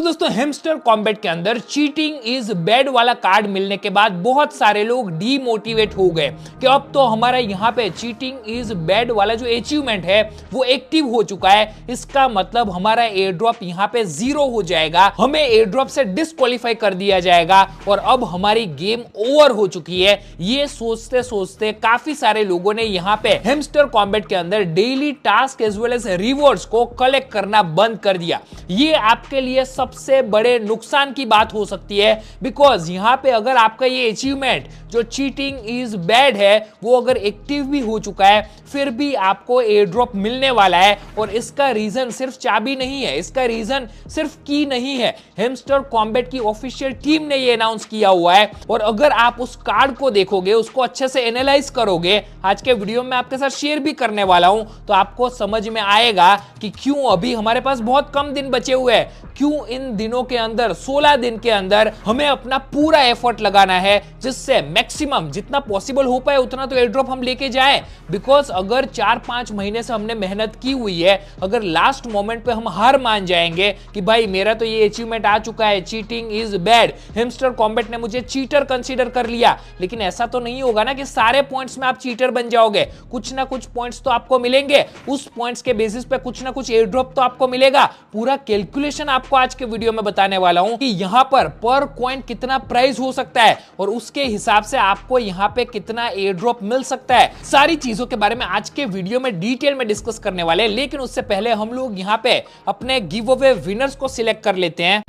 दोस्तों hamster Kombat के अंदर चीटिंग इज बैड वाला कार्ड मिलने के बाद बहुत सारे लोग डीमोटिवेट हो गए कि अब तो हमारा यहाँ पे चीटिंग इज बैड वाला जो अचीवमेंट है वो एक्टिव हो चुका है। इसका मतलब हमारा एयर ड्रॉप यहाँ पे 0 हो जाएगा, हमें एयर ड्रॉप से डिस्क्वालीफाई कर दिया जाएगा और अब हमारी गेम ओवर हो चुकी है। ये सोचते सोचते काफी सारे लोगों ने यहाँ पे हेमस्टर कॉम्बैट के अंदर daily task as well as rewards को कलेक्ट करना बंद कर दिया। ये आपके लिए सबसे बड़े नुकसान की बात हो सकती है, बिकॉज यहां पे अगर आपका ये अचीवमेंट जो चीटिंग इज बैड है वो अगर एक्टिव भी हो चुका है फिर भी आपको एयर ड्रॉप मिलने वाला है। और इसका रीजन सिर्फ चाबी नहीं है, इसका रीजन सिर्फ की नहीं है। हेमस्टर कॉम्बैट की ऑफिशियल टीम ने ये अनाउंस किया हुआ है और अगर आप उस कार्ड को देखोगे, उसको अच्छे से एनालाइज करोगे, आज के वीडियो में आपके साथ शेयर भी करने वाला हूं, तो आपको समझ में आएगा कि क्यों अभी हमारे पास बहुत कम दिन बचे हुए हैं, क्यों इन दिनों के अंदर 16 दिन के अंदर हमें अपना पूरा एफर्ट लगाना है जिससे मैक्सिमम जितना पॉसिबल हो पाए उतना तो एयर ड्रॉप हम लेके जाएं। बिकॉज अगर 4-5 महीने से हमने मेहनत की हुई है, अगर लास्ट मोमेंट पे हम हार मान जाएंगे कि भाई मेरा तो ये अचीवमेंट आ चुका है, cheating is bad, hamster combat ने मुझे चीटर कंसीडर कर लिया, लेकिन ऐसा तो नहीं होगा ना कि सारे पॉइंट्स में आप चीटर बन जाओगे। कुछ ना कुछ पॉइंट्स तो आपको मिलेंगे, उस पॉइंट्स के बेसिस पे कुछ ना कुछ एयर ड्रॉप तो आपको मिलेगा। पूरा कैलकुलेशन आपको आज के वीडियो में बताने वाला हूं कि यहां पर कॉइन कितना प्राइस हो सकता है और उसके हिसाब से आपको यहां पे कितना एयर ड्रॉप मिल सकता है। सारी चीजों के बारे में आज के वीडियो में डिटेल में डिस्कस करने वाले हैं, लेकिन उससे पहले हम लोग यहां पे अपने गिव अवे विनर्स को सिलेक्ट कर लेते हैं।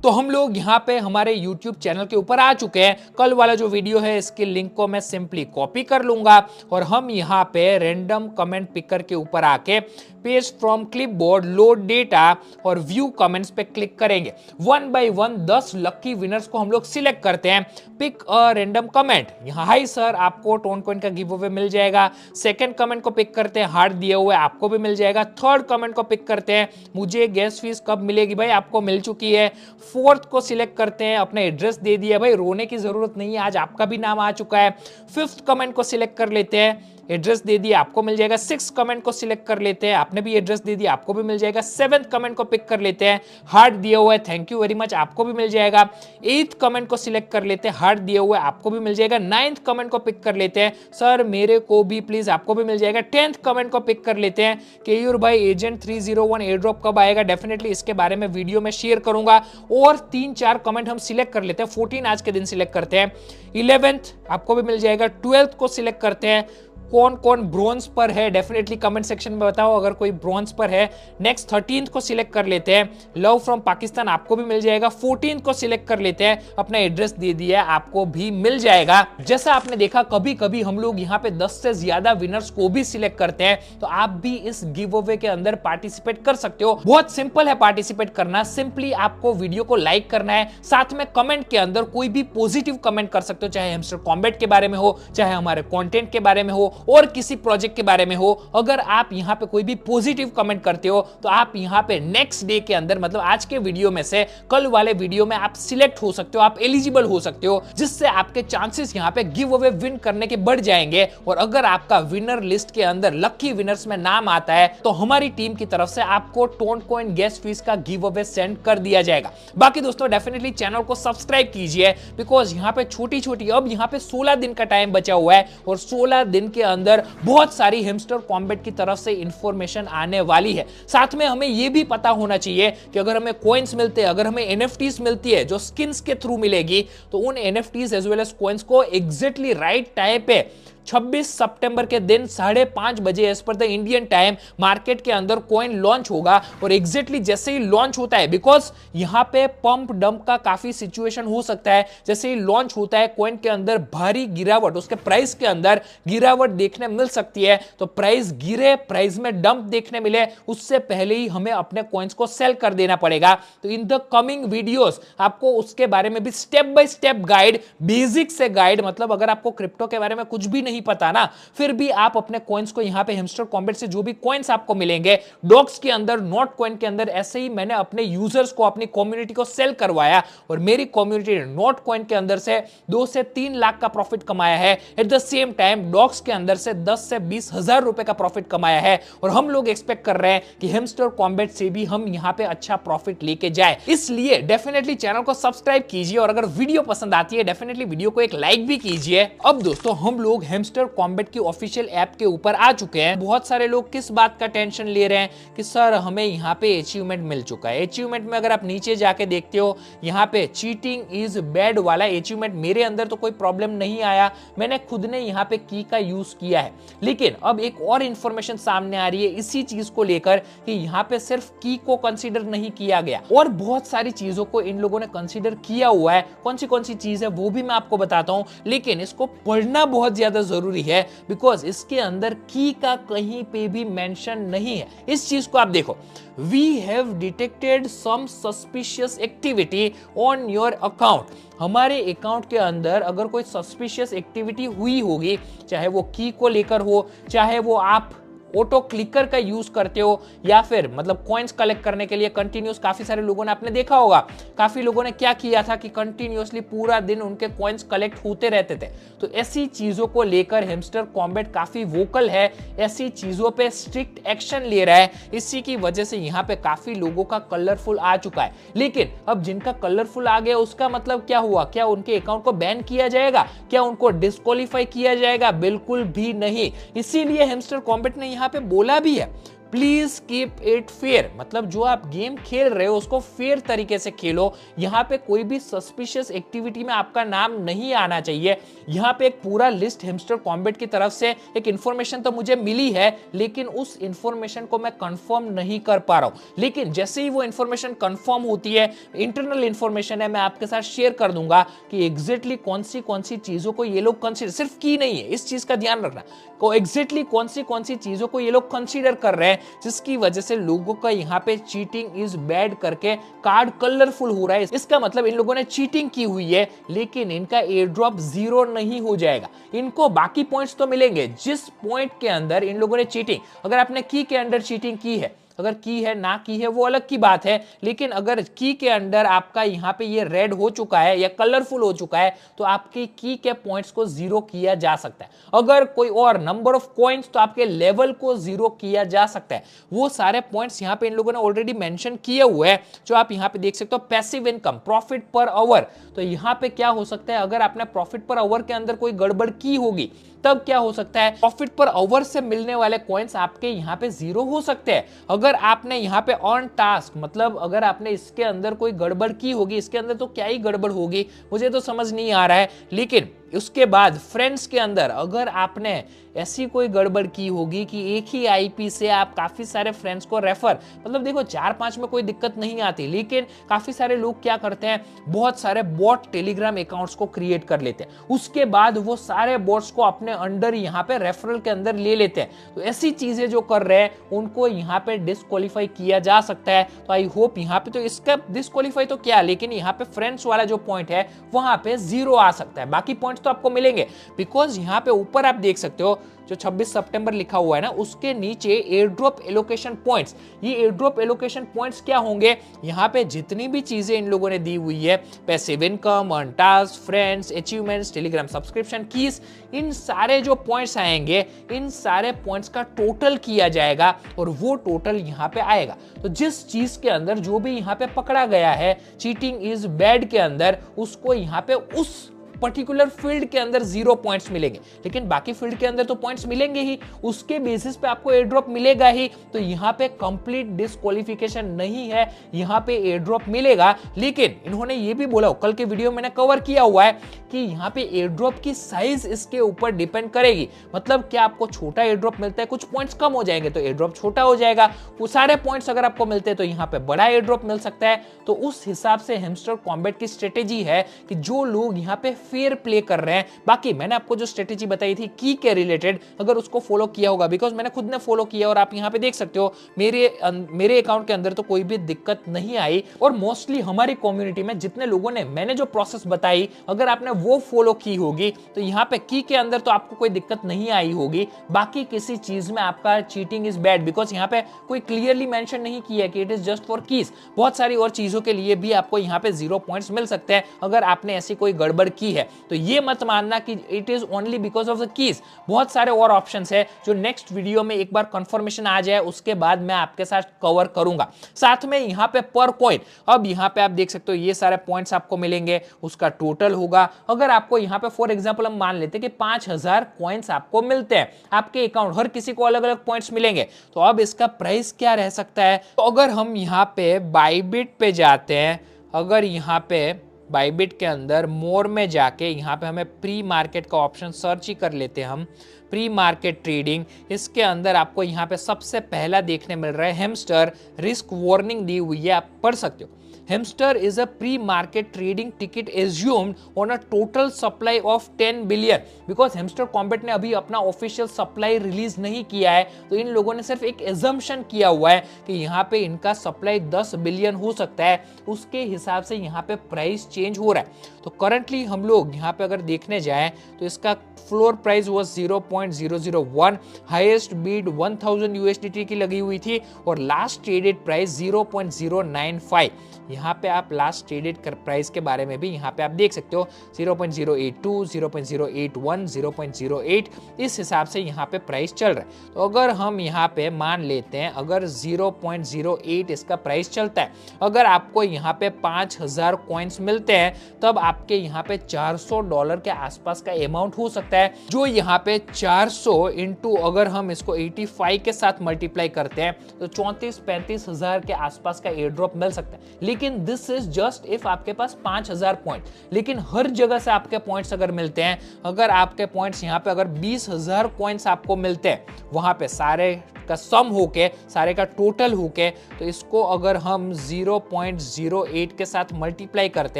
तो हम लोग यहाँ पे हमारे YouTube चैनल के ऊपर आ चुके हैं। कल वाला जो वीडियो है इसके लिंक को मैं सिंपली कॉपी कर लूंगा और हम यहाँ पे रैंडम कमेंट पिकर के ऊपर आके paste from clipboard, load data और व्यू कमेंट्स पे क्लिक करेंगे। 1 बाय 1 10 लकी विनर्स को हम लोग सिलेक्ट करते हैं। पिक अ रैंडम कमेंट, यहाँ हाई सर आपको टोन कॉइन का गिव अवे मिल जाएगा। सेकंड कमेंट को पिक करते हैं, हार्ट दिए हुए आपको भी मिल जाएगा। थर्ड कमेंट को पिक करते हैं, मुझे गैस फीस कब मिलेगी, भाई आपको मिल चुकी है। फोर्थ को सिलेक्ट करते हैं, अपना एड्रेस दे दिया, भाई रोने की जरूरत नहीं है, आज आपका भी नाम आ चुका है। फिफ्थ कमेंट को सिलेक्ट कर लेते हैं, एड्रेस दे दिया आपको मिल जाएगा। 6 कमेंट को सिलेक्ट कर लेते हैं, आपने भी एड्रेस दे दिया आपको भी मिल जाएगा। 7th कमेंट को पिक कर लेते हैं, हार्ट दिया हुआ है, थैंक यू वेरी मच, आपको भी मिल जाएगा। 8th कमेंट को सिलेक्ट कर लेते हैं, हार्ट दिया हुआ है, आपको भी मिल जाएगा। 9th कमेंट को पिक कर लेते हैं, सर मेरे को भी प्लीज, आपको भी मिल जाएगा। 10th कमेंट को पिक कर लेते हैं, केयूर भाई एजेंट 301 एयर ड्रॉप कब आएगा, डेफिनेटली इसके बारे में वीडियो में शेयर करूंगा। और 3-4 कमेंट हम सिलेक्ट कर लेते हैं, 14 आज के दिन सिलेक्ट करते हैं। 11th आपको भी मिल जाएगा। 12th को सिलेक्ट करते हैं, कौन कौन ब्रॉन्ज पर है डेफिनेटली कमेंट सेक्शन में बताओ अगर कोई ब्रॉन्ज पर है। नेक्स्ट 13th को सिलेक्ट कर लेते हैं, लव फ्रॉम पाकिस्तान आपको भी मिल जाएगा। 14th को सिलेक्ट कर लेते हैं, अपना एड्रेस दे दिया आपको भी मिल जाएगा। जैसा आपने देखा कभी कभी हम लोग यहाँ पे 10 से ज्यादा विनर्स को भी सिलेक्ट करते हैं, तो आप भी इस गिव अवे के अंदर पार्टिसिपेट कर सकते हो। बहुत सिंपल है पार्टिसिपेट करना, सिंपली आपको वीडियो को लाइक करना है, साथ में कमेंट के अंदर कोई भी पॉजिटिव कमेंट कर सकते हो, चाहे हेमस्टर कॉम्बैट के बारे में हो, चाहे हमारे कंटेंट के बारे में हो और किसी प्रोजेक्ट के बारे में हो। अगर आप यहां पे कोई भी पॉजिटिव कमेंट करते हो तो आप यहां पे नेक्स्ट डे के अंदर, मतलब आज के वीडियो में से कल वाले वीडियो में आप सिलेक्ट हो सकते हो, आप एलिजिबल हो सकते हो, जिससे आपके चांसेस यहां पे गिव अवे विन करने के बढ़ जाएंगे। और अगर आपका विनर लिस्ट के अंदर लकी विनर्स में नाम आता है तो हमारी टीम की तरफ से आपको टोन कॉइन गैस फीस का गिव अवे सेंड कर दिया जाएगा। बाकी दोस्तों डेफिनेटली चैनल को सब्सक्राइब कीजिए, बिकॉज यहां पे छोटी छोटी, अब यहां पे 16 दिन का टाइम बचा हुआ है और 16 दिन के अंदर बहुत सारी हेमस्टर कॉम्बैट की तरफ से इंफॉर्मेशन आने वाली है। साथ में हमें यह भी पता होना चाहिए कि अगर हमें कॉइन्स मिलते हैं, अगर हमें एनएफटीज मिलती है जो स्किन्स के थ्रू मिलेगी, तो उन NFTs as well as coins को एग्जैक्टली राइट टाइम पे 26 सितंबर के दिन 5:30 बजे as per the Indian time market के अंदर कॉइन लॉन्च होगा। और एग्जैक्टली जैसे ही लॉन्च होता है, बिकॉज यहां पे पंप डंप का काफी सिचुएशन हो सकता है, जैसे ही लॉन्च होता है कॉइन के अंदर भारी गिरावट, उसके प्राइस के अंदर गिरावट देखने मिल सकती है। तो प्राइस गिरे, प्राइस में डंप देखने मिले, उससे पहले ही हमें अपने कॉइन्स को सेल कर देना पड़ेगा। तो इन द कमिंग वीडियोस आपको उसके बारे में भी step by step guide, basic से गाइड, मतलब अगर आपको क्रिप्टो के बारे में कुछ भी नहीं पता ना, फिर भी आप अपने कॉइन्स को यहाँ पे हेमस्टर कॉम्बैट से जो भी कॉइन्स आपको मिलेंगे डॉग्स के अंदर, नॉट कॉइन के अंदर, ऐसे ही मैंने अपने यूजर्स को, अपनी कम्युनिटी को सेल करवाया और मेरी कम्युनिटी ने नॉट कॉइन के अंदर से 2 से 3 लाख का प्रॉफिट कमाया है। At the same time dogs के अंदर से 10 से 20 हजार रुपए का प्रॉफिट कमाया है और हम लोग एक्सपेक्ट कर रहे हैं कि हेमस्टर कॉम्बैट से भी हम यहाँ पे अच्छा प्रॉफिट लेके जाए। इसलिए डेफिनेटली चैनल को सब्सक्राइब कीजिए और अगर वीडियो पसंद आती है डेफिनेटली वीडियो को एक लाइक भी कीजिए। अब दोस्तों हम लोग हेमस्टर कॉम्बैट की ऑफिशियल ऐप के ऊपर आ चुके हैं। बहुत सारे लोग किस बात का टेंशन ले रहे हैं कि सर हमें यहाँ पे अचीवमेंट मिल चुका है। अचीवमेंट में अगर आप नीचे जाके देखते हो यहाँ पे चीटिंग इज बैड वाला अचीवमेंट, मेरे अंदर तो कोई प्रॉब्लम नहीं आया, मैंने खुद ने यहाँ पे की का यूज किया है। लेकिन अब एक और इंफॉर्मेशन सामने आ रही है इसी चीज को लेकर कि यहाँ पे सिर्फ की को कंसीडर नहीं किया गया और बहुत सारी चीजों को इन लोगों ने कंसीडर किया हुआ है। कौन सी चीज है वो भी मैं आपको बताता हूं, लेकिन इसको पढ़ना बहुत ज्यादा जरूरी है बिकॉज इसके अंदर की का कहीं पे भी मेंशन नहीं है। इस चीज को आप देखो, we have detected some suspicious activity on your account. हमारे अकाउंट के अंदर अगर कोई सस्पिशियस एक्टिविटी हुई होगी, चाहे वो की को लेकर हो, चाहे वो आप ऑटो क्लिकर का यूज करते हो या फिर मतलब कॉइन्स कलेक्ट करने के लिए कंटिन्यूस, काफी सारे लोगों ने आपने देखा होगा, काफी लोगों ने क्या किया था कि कंटिन्यूसली पूरा दिन उनके कॉइन्स कलेक्ट होते रहते थे। तो ऐसी चीजों को लेकर हेमस्टर कॉम्बैट काफी वोकल है, ऐसी चीजों पे स्ट्रिक्ट एक्शन ले रहा है। इसी की वजह से यहाँ पे काफी लोगों का कलरफुल आ चुका है। लेकिन अब जिनका कलरफुल आ गया उसका मतलब क्या हुआ? क्या उनके अकाउंट को बैन किया जाएगा? क्या उनको डिस्क्वालीफाई किया जाएगा? बिल्कुल भी नहीं। इसीलिए हेमस्टर कॉम्बैट ने यहाँ पे बोला भी है प्लीज कीप इट फेयर, मतलब जो आप गेम खेल रहे हो उसको फेयर तरीके से खेलो। यहाँ पे कोई भी सस्पिशियस एक्टिविटी में आपका नाम नहीं आना चाहिए। यहाँ पे एक पूरा लिस्ट हेमस्टर कॉम्बैट की तरफ से एक इंफॉर्मेशन तो मुझे मिली है, लेकिन उस इंफॉर्मेशन को मैं कंफर्म नहीं कर पा रहा हूँ। लेकिन जैसे ही वो इंफॉर्मेशन कंफर्म होती है, इंटरनल इंफॉर्मेशन है, मैं आपके साथ शेयर कर दूंगा कि एग्जैक्टली कौन सी चीजों को ये लोग कंसीडर, सिर्फ की नहीं है, इस चीज का ध्यान रखना, को एग्जैक्टली कौन सी चीजों को ये लोग कंसीडर कर रहे हैं जिसकी वजह से लोगों का यहाँ पे चीटिंग इज बैड करके कार्ड कलरफुल हो रहा है। इसका मतलब इन लोगों ने चीटिंग की हुई है, लेकिन इनका एयर ड्रॉप 0 नहीं हो जाएगा। इनको बाकी पॉइंट्स तो मिलेंगे जिस पॉइंट के अंदर इन लोगों ने चीटिंग, अगर आपने की के अंदर चीटिंग की है, अगर की है ना की है वो अलग की बात है, लेकिन अगर की के अंडर आपका यहाँ पे ये रेड हो चुका है या कलरफुल हो चुका है तो आपके की के पॉइंट्स को 0 किया जा सकता है। अगर कोई और नंबर ऑफ कॉइन्स तो आपके लेवल को 0 किया जा सकता है। वो सारे पॉइंट्स यहाँ पे इन लोगों ने ऑलरेडी मेंशन किए हुए हैं, जो आप यहाँ पे देख सकते हो। Passive income, profit per hour, तो यहाँ पे क्या हो सकता है, अगर आपने प्रॉफिट पर आवर के अंदर कोई गड़बड़ की होगी तब क्या हो सकता है, प्रॉफिट पर आवर से मिलने वाले कॉइन्स आपके यहाँ पे 0 हो सकते हैं। अगर आपने यहाँ पे ऑन टास्क, मतलब अगर आपने इसके अंदर कोई गड़बड़ की होगी, इसके अंदर तो क्या ही गड़बड़ होगी मुझे तो समझ नहीं आ रहा है, लेकिन उसके बाद फ्रेंड्स के अंदर अगर आपने ऐसी कोई गड़बड़ की होगी कि एक ही आईपी से आप काफी सारे फ्रेंड्स को रेफर, मतलब देखो 4-5 में कोई दिक्कत नहीं आती, लेकिन काफी सारे लोग क्या करते हैं, बहुत सारे बॉट टेलीग्राम अकाउंट्स को क्रिएट कर लेते हैं, उसके बाद वो सारे बॉट्स को अपने अंडर यहाँ पे रेफरल के अंदर ले लेते हैं। तो ऐसी चीजें जो कर रहे हैं उनको यहाँ पे डिस्क्वालीफाई किया जा सकता है। तो आई होप यहाँ पे तो इसका डिस्क्वालीफाई तो क्या, लेकिन यहाँ पे फ्रेंड्स वाला जो पॉइंट है वहां पे 0 आ सकता है, बाकी पॉइंट्स तो आपको मिलेंगे। बिकॉज यहाँ पे ऊपर आप देख सकते हो जो 26 सितंबर लिखा हुआ है ना, उसके नीचे एयर ड्रॉप एलोकेशन पॉइंट्स, ये एयर ड्रॉप एलोकेशन पॉइंट्स क्या होंगे, यहाँ पे जितनी भी चीजें इन लोगों ने दी हुई है, passive income, earn task, friends, achievements, Telegram subscription, keys, इन सारे जो पॉइंट्स आएंगे, इन सारे पॉइंट्स का टोटल किया जाएगा और वो टोटल यहाँ पे आएगा। तो जिस चीज के अंदर जो भी यहाँ पे पकड़ा गया है चीटिंग इज बैड के अंदर, उसको यहाँ पे उस पर्टिकुलर फील्ड के अंदर 0 पॉइंट्स मिलेंगे, लेकिन बाकी फील्ड के अंदर तो पॉइंट्स मिलेंगे ही, उसके बेसिस पे आपको एयर ड्रॉप मिलेगा ही। तो यहाँ पे कंप्लीट डिस्क्वालिफिकेशन नहीं है, यहाँ पे एयर ड्रॉप मिलेगा। लेकिन इन्होंने ये भी बोला, कल के वीडियो मैंने कवर किया हुआ है कि यहाँ पे एयर ड्रॉप की साइज इसके ऊपर डिपेंड करेगी। मतलब क्या आपको छोटा एयर ड्रॉप मिलता है, कुछ पॉइंट्स कम हो जाएंगे तो एयर ड्रॉप छोटा हो जाएगा, वो सारे पॉइंट्स अगर आपको मिलते हैं तो यहाँ पे बड़ा एयर ड्रॉप मिल सकता है। तो उस हिसाब से हेमस्टर कॉम्बैट की स्ट्रेटेजी है कि जो लोग यहाँ पे फेयर प्ले कर रहे हैं। बाकी मैंने आपको जो स्ट्रेटेजी बताई थी की के रिलेटेड, अगर उसको फॉलो किया होगा, बिकॉज मैंने खुद ने फॉलो किया और आप यहाँ पे देख सकते हो मेरे अकाउंट के अंदर तो कोई भी दिक्कत नहीं आई। और मोस्टली हमारी कम्युनिटी में जितने लोगों ने मैंने जो प्रोसेस बताई, अगर आपने वो फॉलो की होगी तो यहाँ पे की के अंदर तो आपको कोई दिक्कत नहीं आई होगी। बाकी किसी चीज में आपका चीटिंग इज बैड, बिकॉज यहाँ पे कोई क्लियरली मेंशन नहीं किया कि it is just for keys. बहुत सारी और चीजों के लिए भी आपको यहाँ पे 0 पॉइंट्स मिल सकते हैं अगर आपने ऐसी कोई गड़बड़ की है। तो ये मत मानना कि it is only because of the keys. बहुत सारे और ऑप्शंस है जो नेक्स्ट वीडियो में एक बार कंफर्मेशन आ जाए उसके बाद मैं आपके साथ कवर करूंगा। साथ में यहाँ पे पर कॉइन, अब यहाँ पे आप देख सकते हो ये सारे पॉइंट्स आपको मिलेंगे, उसका टोटल होगा। अगर आपको यहाँ पे फॉर एग्जांपल हम मान लेते हैं कि 5000 कॉइन्स आपको मिलते हैं आपके अकाउंट, हर किसी को अलग अलग पॉइंट्स मिलेंगे, तो अब इसका प्राइस क्या रह सकता है। तो अगर हम यहाँ पे बाइबिट पे जाते हैं, अगर यहाँ पे बाइबिट के अंदर मोर में जाके यहाँ पे हमें प्री मार्केट का ऑप्शन सर्च ही कर लेते हैं हम, प्री मार्केट ट्रेडिंग, इसके अंदर आपको यहाँ पे सबसे पहला देखने मिल रहा है हेमस्टर, रिस्क वार्निंग दी हुई है, आप पढ़ सकते हो। Hemster is a pre-market trading ticket assumed on a total supply of 10 billion. Because Hemster Combat ने अभी अपना ऑफिशियल सप्लाई रिलीज नहीं किया है, तो इन लोगों ने सिर्फ एक एजम्पशन किया हुआ है कि यहाँ पे इनका सप्लाई 10 बिलियन हो सकता है, उसके हिसाब से यहाँ पे प्राइस चेंज हो रहा है। तो करंटली हम लोग यहाँ पे अगर देखने जाएं तो इसका फ्लोर प्राइस वो 0.001, हाईएस्ट बीड 1000 USDT की लगी हुई थी और लास्ट ट्रेडेड प्राइस 0.095। यहाँ पे आप लास्ट ट्रेडेड प्राइस के बारे में भी यहाँ पे आप देख सकते हो 0.082, 0.081, 0.08, इस हिसाब से यहाँ पे प्राइस चल रहा है। तो अगर हम यहाँ पे मान लेते हैं अगर 0.08 इसका प्राइस चलता है, अगर आपको यहाँ पे 5000 कॉइन्स मिलते हैं, तब आपके यहाँ पे $400 के आसपास का अमाउंट हो सकता है, जो यहाँ पे 400 इंटू अगर हम इसको 85 के साथ मल्टीप्लाई करते हैं तो 34-35 हजार के आसपास का एयर ड्रॉप मिल सकता है। लेकिन दिस इज जस्ट इफ आपके पास 5000 पॉइंट, लेकिन हर जगह से आपके पॉइंट्स अगर मिलते हैं, अगर आपके पॉइंट्स यहाँ पे अगर 20,000 कॉइन्स आपको मिलते हैं, वहां पे सारे का सम होके, सारे का टोटल होके, तो इसको अगर हम 0.08 के साथ मल्टीप्लाई करते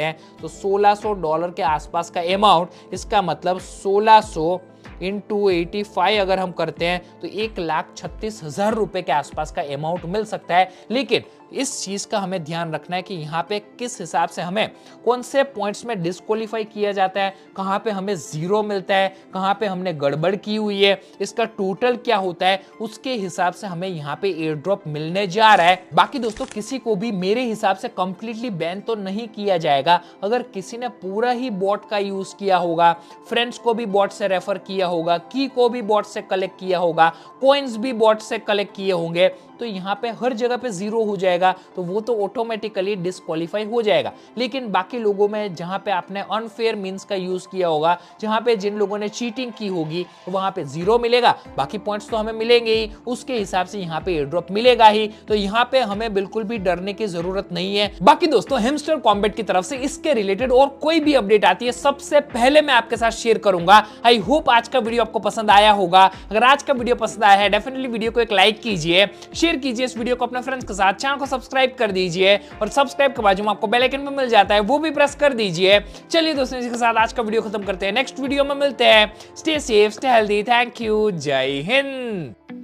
हैं तो $1600 के आसपास का अमाउंट, इसका मतलब 1600 इंटू 85 अगर हम करते हैं तो 1,36,000 रुपए के आसपास का अमाउंट मिल सकता है। लेकिन इस चीज का हमें ध्यान रखना है कि यहाँ पे किस हिसाब से हमें कौन से पॉइंट्स में डिस्क्वालीफाई किया जाता है, कहाँ पे हमें 0 मिलता है, कहाँ पे हमने गड़बड़ की हुई है, इसका टोटल क्या होता है, उसके हिसाब से हमें यहाँ पे एयर ड्रॉप मिलने जा रहा है। बाकी दोस्तों किसी को भी मेरे हिसाब से कंप्लीटली बैन तो नहीं किया जाएगा। अगर किसी ने पूरा ही बॉट का यूज किया होगा, फ्रेंड्स को भी बॉट से रेफर किया होगा, की को भी बॉट से कलेक्ट किया होगा, कॉइन्स भी बॉट से कलेक्ट किए होंगे, तो यहाँ पे हर जगह पे 0 हो जाएगा, तो वो तो ऑटोमेटिकली डिस्क्वालीफाई हो जाएगा। लेकिन बाकी लोगों में जहाँ पे आपने अनफेयर मींस का यूज किया होगा, जहाँ पे जिन लोगों ने चीटिंग की होगी, तो वहां पे 0 मिलेगा, बाकी पॉइंट्स तो हमें मिलेंगे ही, उसके हिसाब से यहाँ पे एयर ड्रॉप मिलेगा ही। तो यहाँ पे हमें बिल्कुल भी डरने की जरूरत नहीं है। बाकी दोस्तों हेमस्टर कॉम्बैट की तरफ से इसके रिलेटेड और कोई भी अपडेट आती है सबसे पहले मैं आपके साथ शेयर करूंगा। आई होप आज का वीडियो आपको पसंद आया होगा। अगर आज का वीडियो पसंद आया है डेफिनेटली वीडियो को एक लाइक कीजिए, शेयर कीजिए इस वीडियो को अपने फ्रेंड्स के साथ, चैनल को सब्सक्राइब कर दीजिए और सब्सक्राइब के बाजू में आपको बेल आइकन पे मिल जाता है, वो भी प्रेस कर दीजिए। चलिए दोस्तों इसके साथ आज का वीडियो खत्म करते हैं, नेक्स्ट वीडियो में मिलते हैं। Stay safe, stay healthy, thank you, जय हिंद।